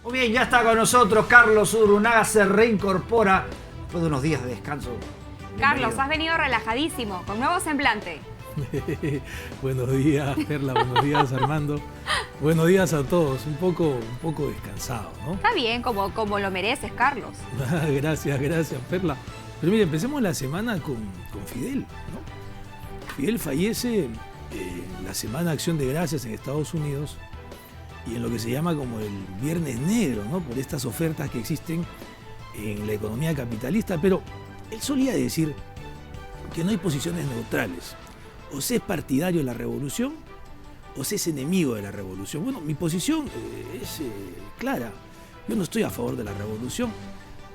Muy bien, ya está con nosotros Carlos Urunaga, se reincorpora después de unos días de descanso. Carlos, has venido relajadísimo, con nuevo semblante. Buenos días, Perla, buenos días, Armando. Buenos días a todos, un poco descansado, ¿no? Está bien, como lo mereces, Carlos. Gracias, Perla. Pero mire, empecemos la semana con Fidel, ¿no? Fidel fallece en la Semana de Acción de Gracias en Estados Unidos y en lo que se llama como el Viernes Negro, ¿no? Por estas ofertas que existen en la economía capitalista, pero él solía decir que no hay posiciones neutrales. O se es partidario de la revolución o se es enemigo de la revolución. Bueno, mi posición es clara. Yo no estoy a favor de la revolución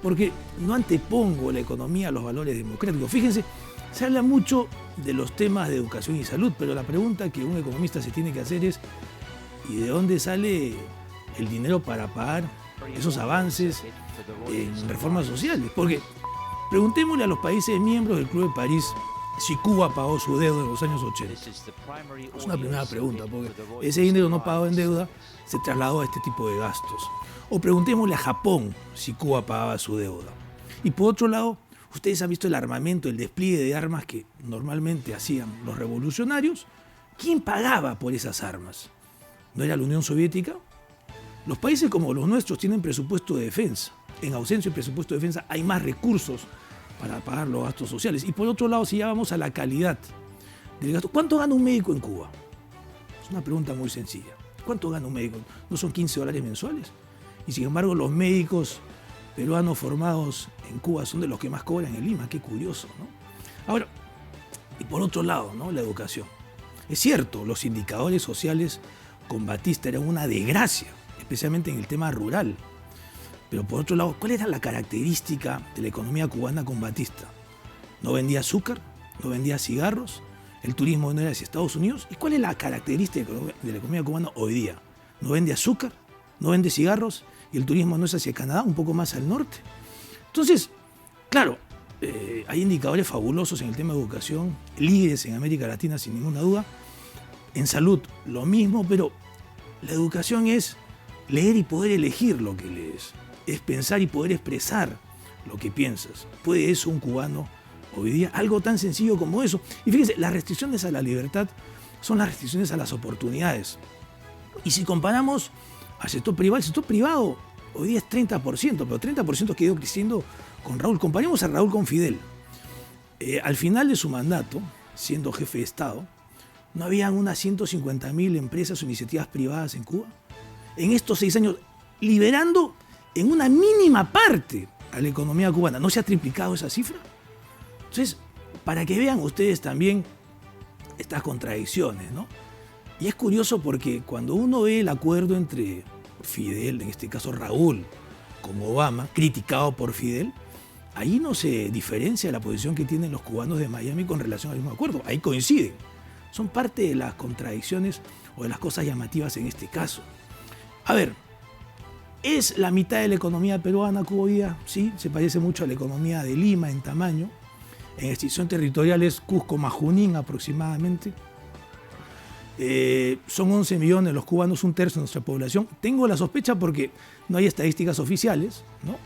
porque no antepongo la economía a los valores democráticos. Fíjense, se habla mucho de los temas de educación y salud, pero la pregunta que un economista se tiene que hacer es ¿y de dónde sale el dinero para pagar esos avances en reformas sociales? Porque preguntémosle a los países miembros del Club de París si Cuba pagó su deuda en los años 80. Es una primera pregunta, porque ese dinero no pagado en deuda se trasladó a este tipo de gastos. O preguntémosle a Japón si Cuba pagaba su deuda. Y por otro lado, ustedes han visto el armamento, el despliegue de armas que normalmente hacían los revolucionarios. ¿Quién pagaba por esas armas? ¿No era la Unión Soviética? Los países como los nuestros tienen presupuesto de defensa. En ausencia de presupuesto de defensa hay más recursos para pagar los gastos sociales. Y por otro lado, si ya vamos a la calidad del gasto, ¿cuánto gana un médico en Cuba? Es una pregunta muy sencilla. ¿Cuánto gana un médico? ¿No son $15 mensuales? Y sin embargo, los médicos peruanos formados en Cuba son de los que más cobran en Lima. Qué curioso, ¿no? Ahora, y por otro lado, ¿no? La educación. Es cierto, los indicadores sociales con Batista eran una desgracia, especialmente en el tema rural. Pero por otro lado, ¿cuál era la característica de la economía cubana con Batista? No vendía azúcar, no vendía cigarros, el turismo no era hacia Estados Unidos. ¿Y cuál es la característica de la economía cubana hoy día? No vende azúcar, no vende cigarros y el turismo no es hacia Canadá, un poco más al norte. Entonces, claro, hay indicadores fabulosos en el tema de educación, líderes en América Latina sin ninguna duda. En salud, lo mismo, pero la educación es leer y poder elegir lo que lees. Es pensar y poder expresar lo que piensas. ¿Puede eso un cubano hoy día? Algo tan sencillo como eso. Y fíjense, las restricciones a la libertad son las restricciones a las oportunidades. Y si comparamos al sector privado, el sector privado hoy día es 30%, pero 30% ha ido creciendo con Raúl. Comparemos a Raúl con Fidel. Al final de su mandato, siendo jefe de Estado, ¿no habían unas 150.000 empresas o iniciativas privadas en Cuba? En estos 6 años, liberando en una mínima parte a la economía cubana. ¿No se ha triplicado esa cifra? Entonces, para que vean ustedes también estas contradicciones, ¿no? Y es curioso porque cuando uno ve el acuerdo entre Fidel, en este caso Raúl, con Obama, criticado por Fidel, ahí no se diferencia la posición que tienen los cubanos de Miami con relación al mismo acuerdo. Ahí coinciden. Son parte de las contradicciones o de las cosas llamativas en este caso. A ver, ¿es la mitad de la economía peruana Cuba hoy día? Sí, se parece mucho a la economía de Lima en tamaño. En extensión territorial es Cusco más Junín aproximadamente. Son 11 millones los cubanos, un tercio de nuestra población. Tengo la sospecha porque no hay estadísticas oficiales, ¿no?,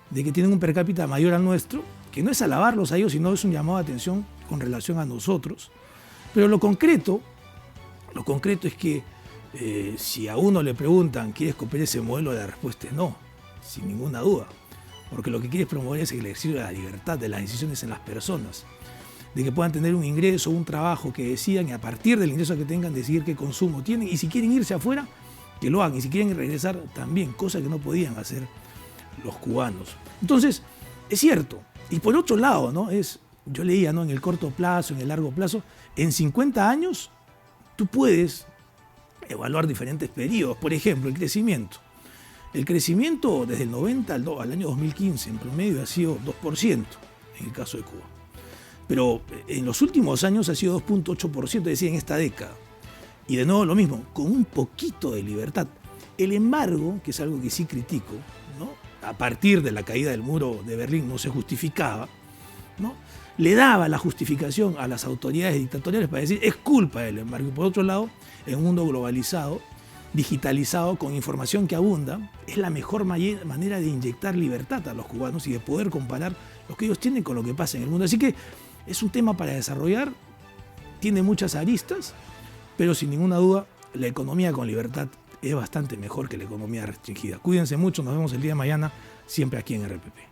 de que tienen un per cápita mayor al nuestro, que no es alabarlos a ellos, sino es un llamado de atención con relación a nosotros. Pero lo concreto es que si a uno le preguntan, ¿quieres copiar ese modelo? La respuesta es no, sin ninguna duda. Porque lo que quieres promover es el ejercicio de la libertad, de las decisiones en las personas. De que puedan tener un ingreso, un trabajo, que decidan y a partir del ingreso que tengan decidir qué consumo tienen. Y si quieren irse afuera, que lo hagan. Y si quieren regresar también, cosa que no podían hacer los cubanos. Entonces, es cierto. Y por otro lado, ¿no?, yo leía, ¿no?, en el corto plazo, en el largo plazo, en 50 años tú puedes evaluar diferentes periodos. Por ejemplo, el crecimiento. El crecimiento desde el 90 al año 2015 en promedio ha sido 2% en el caso de Cuba. Pero en los últimos años ha sido 2.8%, es decir, en esta década. Y de nuevo lo mismo, con un poquito de libertad. El embargo, que es algo que sí critico, ¿no?, a partir de la caída del muro de Berlín no se justificaba, ¿no?, le daba la justificación a las autoridades dictatoriales para decir es culpa del embargo. Y por otro lado, en un mundo globalizado, digitalizado, con información que abunda, es la mejor manera de inyectar libertad a los cubanos y de poder comparar lo que ellos tienen con lo que pasa en el mundo. Así que es un tema para desarrollar, tiene muchas aristas, pero sin ninguna duda la economía con libertad es bastante mejor que la economía restringida. Cuídense mucho, nos vemos el día de mañana, siempre aquí en RPP.